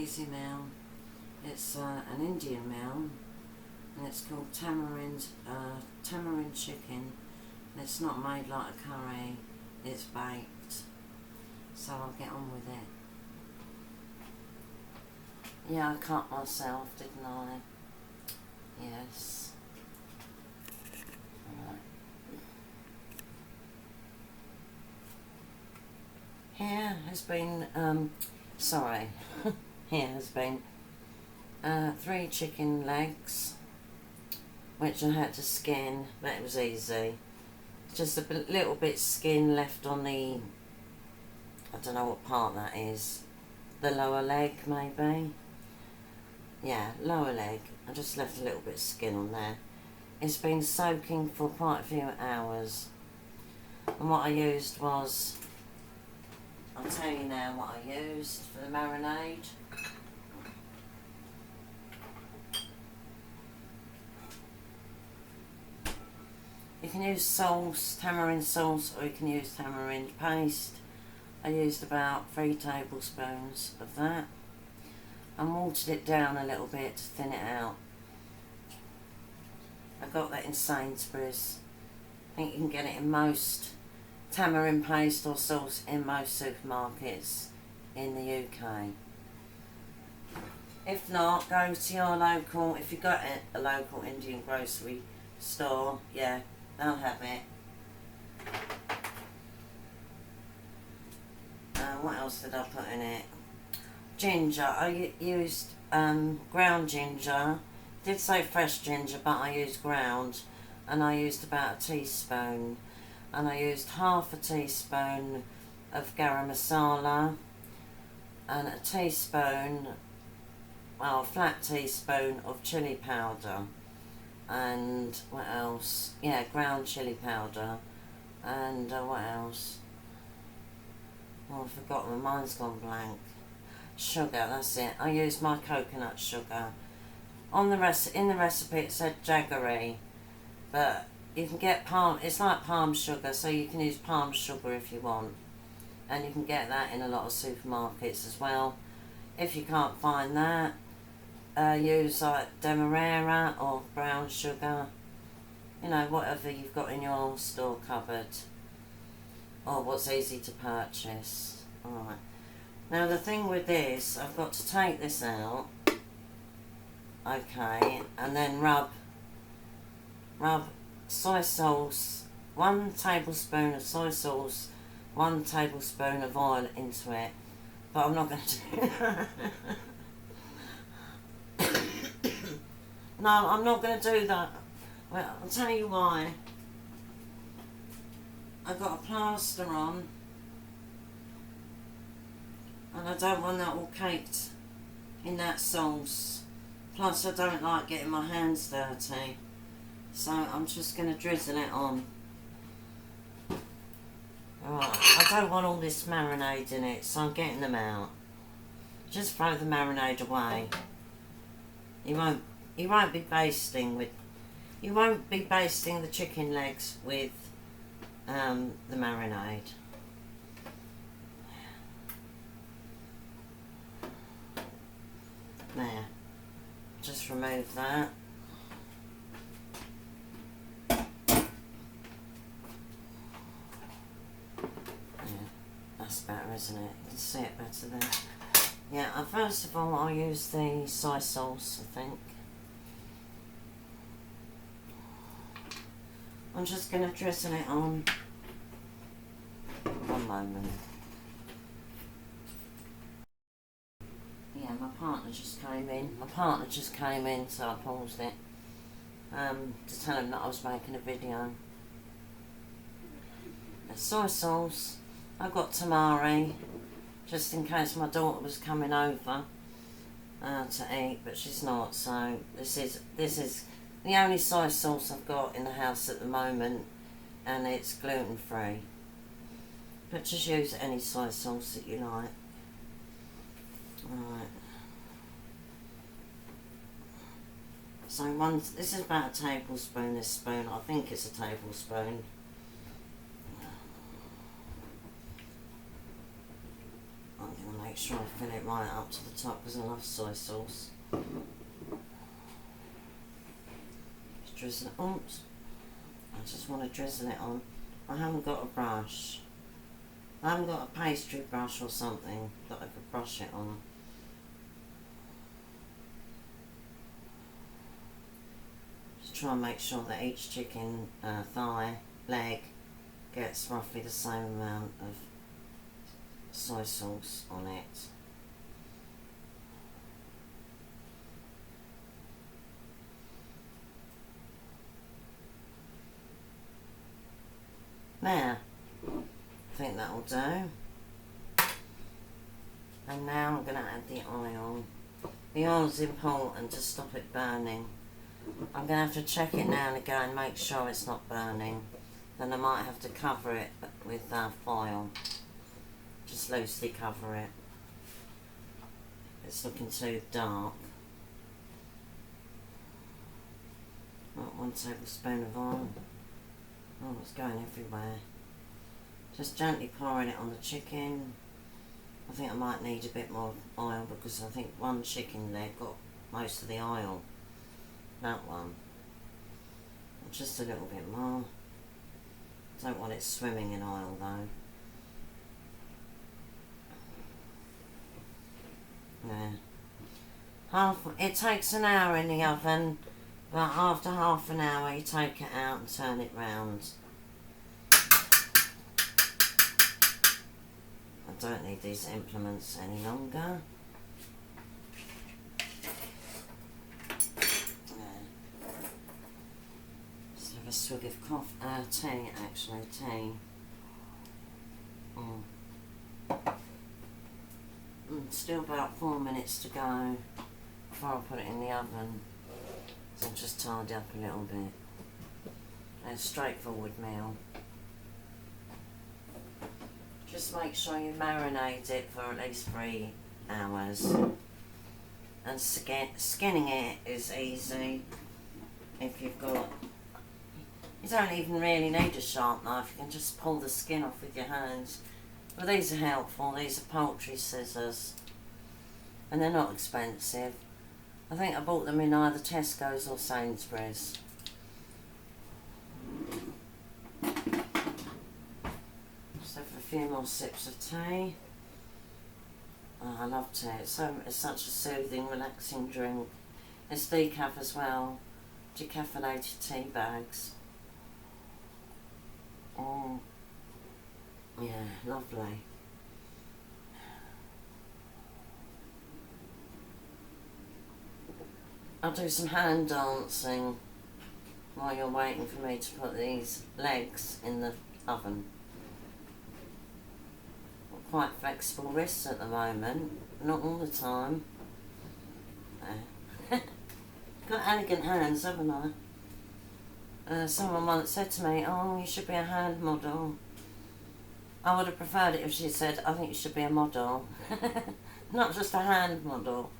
easy meal. It's an Indian meal, and it's called Tamarind chicken. And it's not made like a curry, it's baked. So I'll get on with it. Yeah, I cut myself, didn't I? Yes. Right. Here has been, here has been 3 chicken legs, which I had to skin, but it was easy. Just a little bit skin left on the, I don't know what part that is, the lower leg maybe. Yeah, lower leg. I just left a little bit of skin on there. It's been soaking for quite a few hours. And what I used was, I'll tell you now what I used for the marinade. You can use sauce, tamarind sauce, or you can use tamarind paste. I used about 3 tablespoons of that. And watered it down a little bit to thin it out. I got that in Sainsbury's. I think you can get it in most tamarind paste or sauce in most supermarkets in the UK. If not, go to your local, if you've got a local Indian grocery store, yeah, they'll have it. What else did I put in it? Ginger. I used ground ginger. Did say fresh ginger, but I used ground, and I used about a teaspoon. And I used half a teaspoon of garam masala, and a teaspoon, well, a flat teaspoon of chili powder. And what else? Yeah, ground chili powder. And what else? Oh, I've forgotten. Mine's gone blank. Sugar, that's it. I used my coconut sugar. On the in the recipe it said jaggery, but you can get palm. It's like palm sugar, so you can use palm sugar if you want, and you can get that in a lot of supermarkets as well. If you can't find that, use like demerara or brown sugar. You know, whatever you've got in your store cupboard, or what's easy to purchase. All right. Now the thing with this, I've got to take this out, okay, and then rub soy sauce, 1 tablespoon of soy sauce, 1 tablespoon of oil into it, but I'm not going to do that. No, I'm not going to do that. Well, I'll tell you why. I've got a plaster on, and I don't want that all caked in that sauce. Plus I don't like getting my hands dirty. So I'm just going to drizzle it on. Alright, I don't want all this marinade in it, so I'm getting them out. Just throw the marinade away. You won't be basting the chicken legs with the marinade. There, just remove that. Yeah, that's better, isn't it? You can see it better there. Yeah, first of all I'll use the soy sauce, I think. I'm just going to drizzle it on. One moment. Yeah, my partner just came in. So I paused it to tell him that I was making a video. The soy sauce. I got tamari, just in case my daughter was coming over to eat, but she's not. So this is the only soy sauce I've got in the house at the moment, and it's gluten free. But just use any soy sauce that you like. Alright. So this is about a tablespoon, this spoon. I think it's a tablespoon. I'm going to make make sure I fill it right up to the top because I love soy sauce. Just drizzle it. Oops. I just want to drizzle it on. I haven't got a brush. I haven't got a pastry brush or something that I could brush it on. Just try and make sure that each chicken thigh, leg gets roughly the same amount of soy sauce on it. There, I think that'll do. And now I'm going to add the oil. The oil's important to stop it burning. I'm going to have to check it now and again and make sure it's not burning. Then I might have to cover it with foil. Just loosely cover it. It's looking too dark. Not 1 tablespoon of oil. Oh, it's going everywhere. Just gently pouring it on the chicken. I think I might need a bit more oil because I think one chicken leg got most of the oil. That one. Just a little bit more. Don't want it swimming in oil though. Yeah. It takes an hour in the oven, but after half an hour you take it out and turn it round. I don't need these implements any longer. Just have a swig of tea actually, tea. Still about 4 minutes to go before I put it in the oven. So I'll just tidy up a little bit. It's a straightforward meal. Just make sure you marinate it for at least 3 hours. And skinning it is easy if you've got... You don't even really need a sharp knife, you can just pull the skin off with your hands. But these are helpful, these are poultry scissors. And they're not expensive. I think I bought them in either Tesco's or Sainsbury's. Just have a few more sips of tea. Oh, I love tea, it's such a soothing, relaxing drink. It's decaf as well, decaffeinated tea bags. Oh, yeah, lovely. I'll do some hand dancing while you're waiting for me to put these legs in the oven. Got quite flexible wrists at the moment, not all the time. Got elegant hands, haven't I? Someone once said to me, "Oh, you should be a hand model." I would have preferred it if she said, "I think you should be a model." Not just a hand model.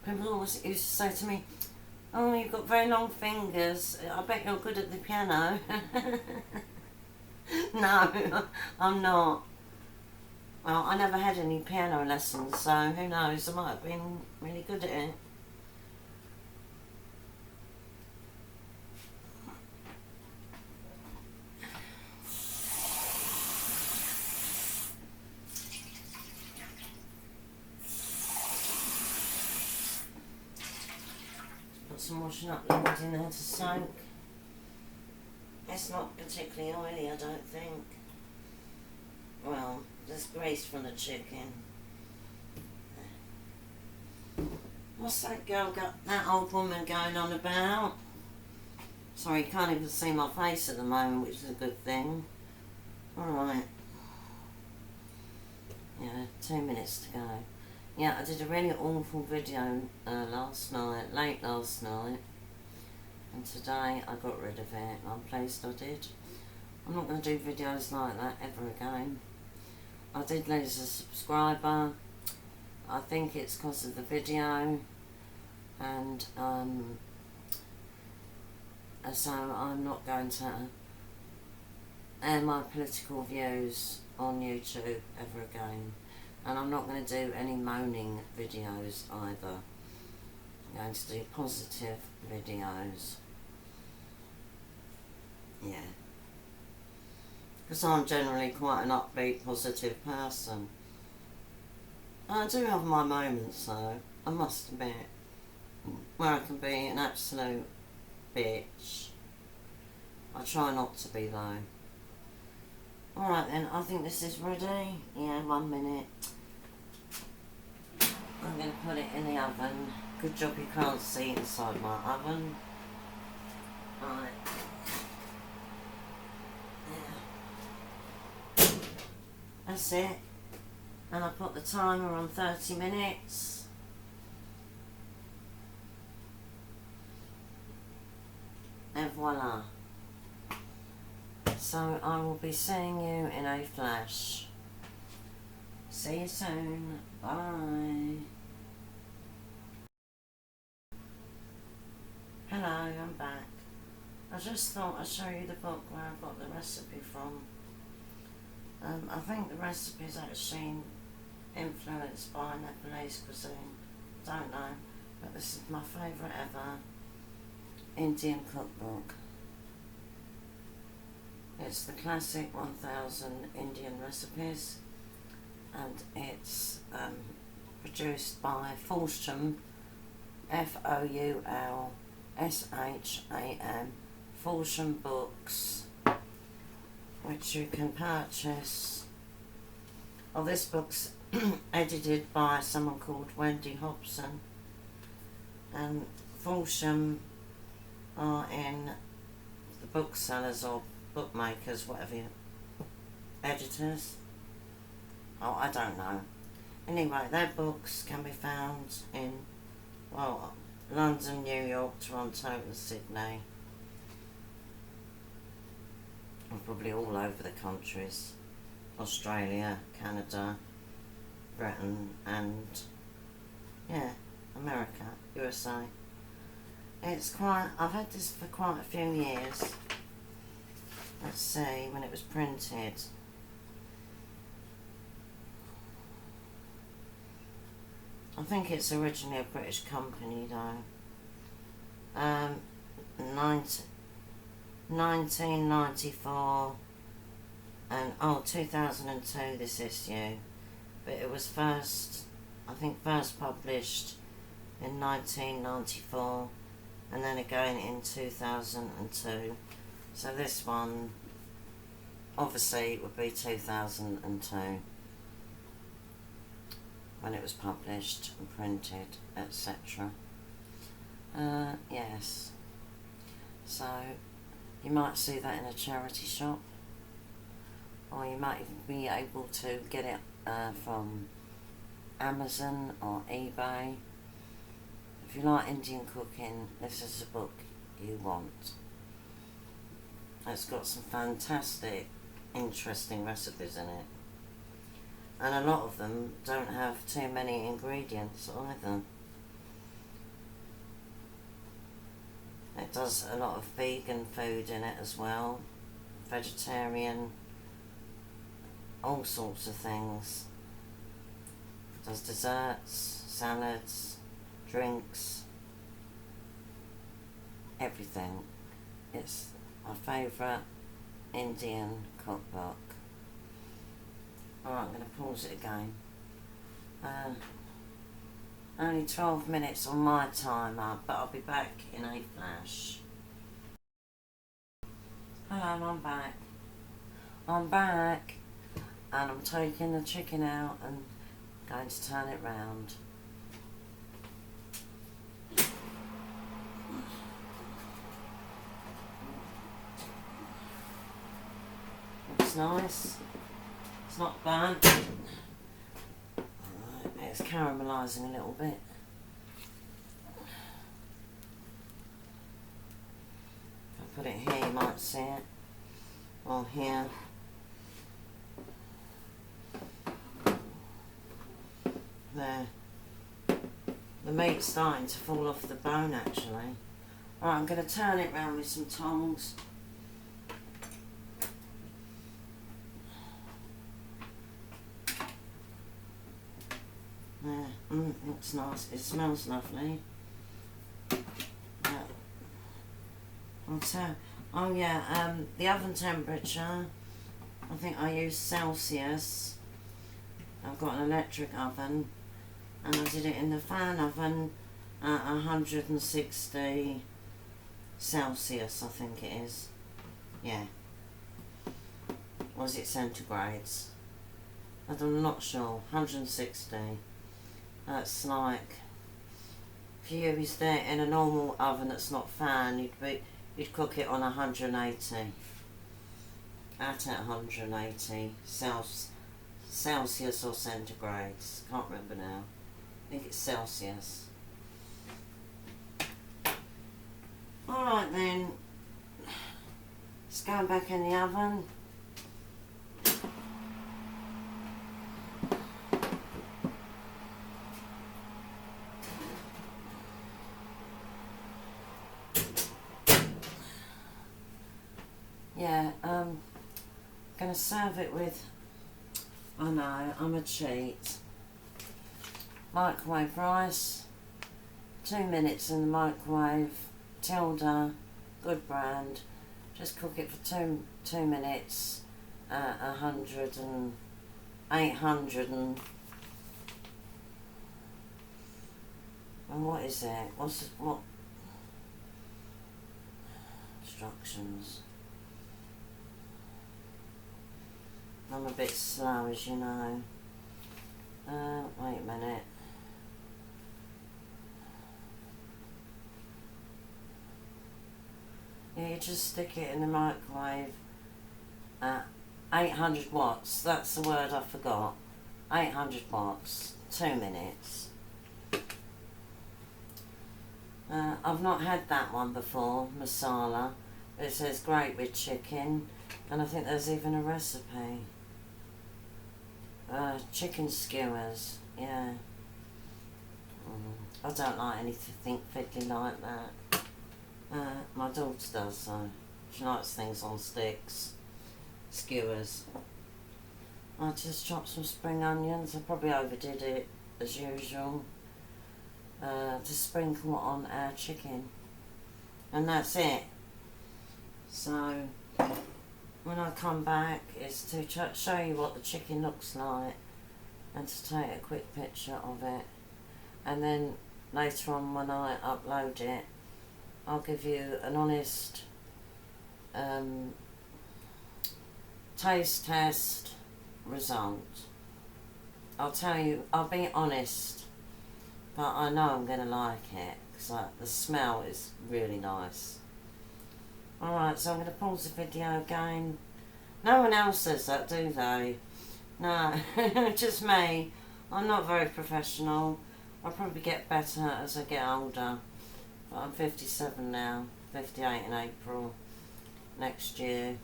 People always used to say to me, "Oh, you've got very long fingers. I bet you're good at the piano." No, I'm not. Well, I never had any piano lessons, so who knows, I might have been really good at it. Put some washing up liquid in there to soak. It's not particularly oily, I don't think. Well, there's grease from the chicken. What's that girl that old woman going on about? Sorry, you can't even see my face at the moment, which is a good thing. Alright. Yeah, 2 minutes to go. Yeah, I did a really awful video last night, late last night. And today I got rid of it. I'm pleased I did. I'm not going to do videos like that ever again. I did lose a subscriber. I think it's because of the video. And so I'm not going to air my political views on YouTube ever again. And I'm not going to do any moaning videos either. I'm going to do positive videos. Yeah. Because I'm generally quite an upbeat, positive person. I do have my moments though, I must admit, where I can be an absolute bitch. I try not to be though. Alright then, I think this is ready. Yeah, 1 minute. I'm going to put it in the oven. Good job you can't see inside my oven. Right. Yeah. That's it. And I put the timer on 30 minutes. And voila. So I will be seeing you in a flash. See you soon. Bye. Hello, I'm back. I just thought I'd show you the book where I got the recipe from. I think the recipe is actually influenced by Nepalese cuisine. Don't know, but this is my favourite ever Indian cookbook. It's the classic 1000 Indian recipes, and it's produced by Foulsham, Foulsham, Foulsham Books, which you can purchase. Oh, this book's edited by someone called Wendy Hobson, and Foulsham are in the booksellers or bookmakers, whatever you, editors. Oh, I don't know. Anyway, their books can be found in, well, London, New York, Toronto and Sydney. And probably all over the countries. Australia, Canada, Britain and, yeah, America, USA. It's quite, I've had this for quite a few years. Let's see, when it was printed. I think it's originally a British company though. 1994 and 2002 this issue, but it was first published in 1994 and then again in 2002. So this one obviously would be 2002 when it was published and printed, etc. Yes, so you might see that in a charity shop, or you might even be able to get it from Amazon or eBay. If you like Indian cooking, this is the book you want. It's got some fantastic, interesting recipes in it. And a lot of them don't have too many ingredients either. It does a lot of vegan food in it as well, vegetarian, all sorts of things. It does desserts, salads, drinks, everything. It's my favourite Indian cookbook. Alright, I'm going to pause it again. Only 12 minutes on my timer, but I'll be back in a flash. Hello, I'm back. I'm back. And I'm taking the chicken out and going to turn it round. Looks nice. It's not burnt. Alright, it's caramelising a little bit. If I put it here, you might see it. Or here. There. The meat's starting to fall off the bone actually. Alright, I'm going to turn it round with some tongs. Looks nice. It smells lovely. I'll tell. Oh yeah, the oven temperature, I think I use Celsius. I've got an electric oven, and I did it in the fan oven at 160 Celsius, I think it is. Yeah. Was it centigrades? I'm not sure. 160. That's like, if you used it in a normal oven that's not fan, you'd cook it on 180. At 180 Celsius or centigrades. Can't remember now. I think it's Celsius. Alright then. It's going back in the oven. Yeah, gonna serve it with, I know, I'm a cheat. Microwave rice, 2 minutes in the microwave, Tilda, good brand. Just cook it for two minutes at 800 and what is it? What instructions? I'm a bit slow, as you know. Wait a minute. Yeah, you just stick it in the microwave at 800 watts. That's the word I forgot. 800 watts, 2 minutes. I've not had that one before, masala. It says great with chicken, and I think there's even a recipe. Chicken skewers, yeah. I don't like anything fiddly like that. My daughter does, so she likes things on sticks. Skewers. I just chopped some spring onions. I probably overdid it, as usual. To sprinkle on our chicken. And that's it. So, when I come back, it's to show you what the chicken looks like and to take a quick picture of it. And then later on, when I upload it, I'll give you an honest taste test result. I'll tell you, I'll be honest, but I know I'm going to like it because the smell is really nice. Alright, so I'm going to pause the video again. No one else says that, do they? No, just me. I'm not very professional. I'll probably get better as I get older. But I'm 57 now, 58 in April next year.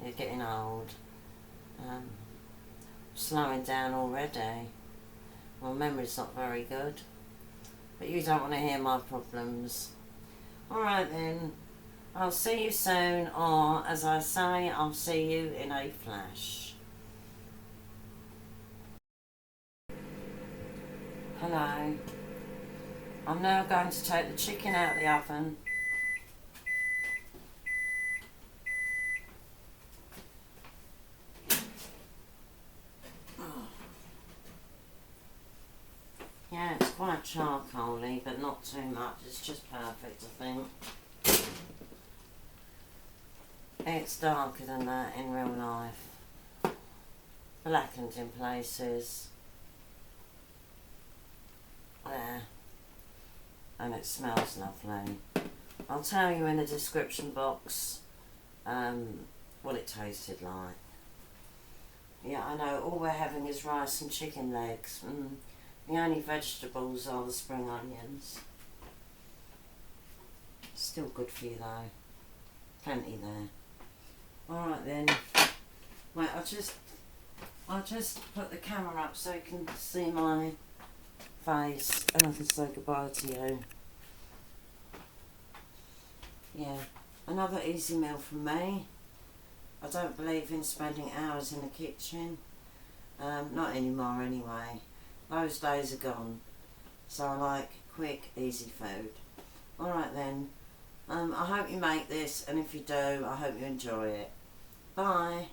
You're getting old. Slowing down already. My memory's not very good. But you don't want to hear my problems. Alright then. I'll see you soon, or as I say, I'll see you in a flash. Hello. I'm now going to take the chicken out of the oven. Yeah, it's quite charcoaly, but not too much. It's just perfect, I think. It's darker than that in real life. Blackened in places. There. And it smells lovely. I'll tell you in the description box what it tasted like. Yeah, I know, all we're having is rice and chicken legs. The only vegetables are the spring onions. Still good for you though. Plenty there. Alright then. Wait, I'll just put the camera up so you can see my face and I can say goodbye to you. Yeah, another easy meal from me. I don't believe in spending hours in the kitchen. Not anymore anyway. Those days are gone. So I like quick, easy food. Alright then. I hope you make this, and if you do, I hope you enjoy it. Bye.